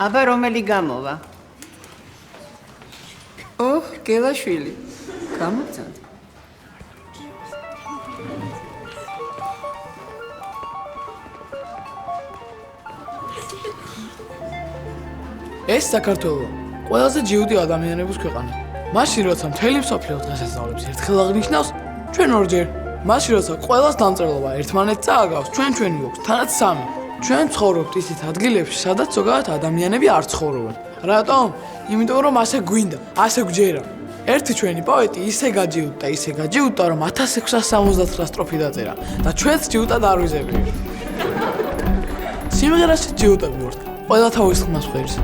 აბა რომელი გამოვა? ოჰ, გელაშვილი. გამოგცანთ. ეს საქართველო ყველაზე ჯიუტი ადამიანების ქვეყანა. მაშინ როცა მთელი მსოფლიო დღესასწაულებს ერთხელ აღნიშნავს, ჩვენ ორჯერ. მაშინ როცა ყველას დამწერლობა ერთმანეთს წააგავს, ჩვენი გვაქვს, თანაც სამი. ჩვენ ცხოვრობთ ისეთ ადგილებში, სადაც ზოგადად ადამიანები არ ცხოვრობენ. რატომ? იმიტომ რომ ასე გვინდა, ასე გვჯერა. ერთი ჩვენი პოეტი ისე გაჯიუტა, რომ 1679 სტროფი დაწერა და ჩვენც ჯიუტად არ ვიზებია. სიმღერაში ჯიუტები ვართ, ყველა თავის ხმას ხვერს.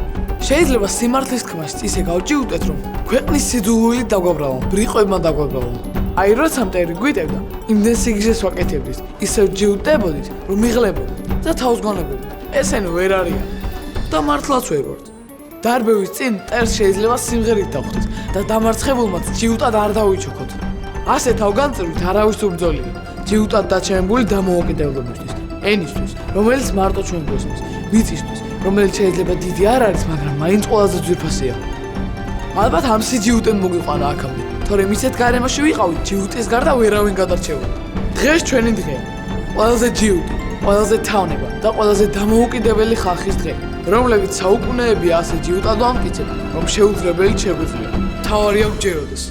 შეიძლება სიმართლის თქმაშიც ისე გავჯიუტეთ, რომ ქვეყნის სიძულვილით დაგვაბრალონ, ბრიყვებმა დაგვაბრალონ. აი როცა მტერი გვიტევდა, იმდენ სიგრძეს ვაკეთებდით, ისევ ჯიუტებოდით, რომ მიღლებოდით და თავს გონებოდით. ესენი ვერ არიან და მართლაც ვერ ვართ. დარბევის წინ მტერს შეიძლება სიმღერით დავხვდეთ და დამარცხებულმაც ჯიუტად არ დავიჩოქოთ. ასე თავგანწირვით არავის უბრძოლია. ჯიუტად დაჩემებული დამოუკიდებლობისთვის, ენისთვის, რომელიც მარტო ჩვენ გვესმის, მიწისთვის, რომელიც შეიძლება დიდი არ არის, მაგრამ მაინც ყველაზე ძვირფასია. ალბათ ამ სიჯიუტენ მოგიყვანა აქამდე, თორემ ისეთ გარემოში ვიყავით, ჯიუტის გარდა ვერავინ გადარჩეული. დღეს ჩვენი დღეა. ყველაზე ჯიუტი, ყველაზე თავნება და ყველაზე დამოუკიდებელი ხალხის დღე, რომლებიც საუკუნეებია ასე ჯიუტად ვამტკიცებთ, რომ შეუძლებელი შეგვიძლია. მთავარია გვჯეროდეს.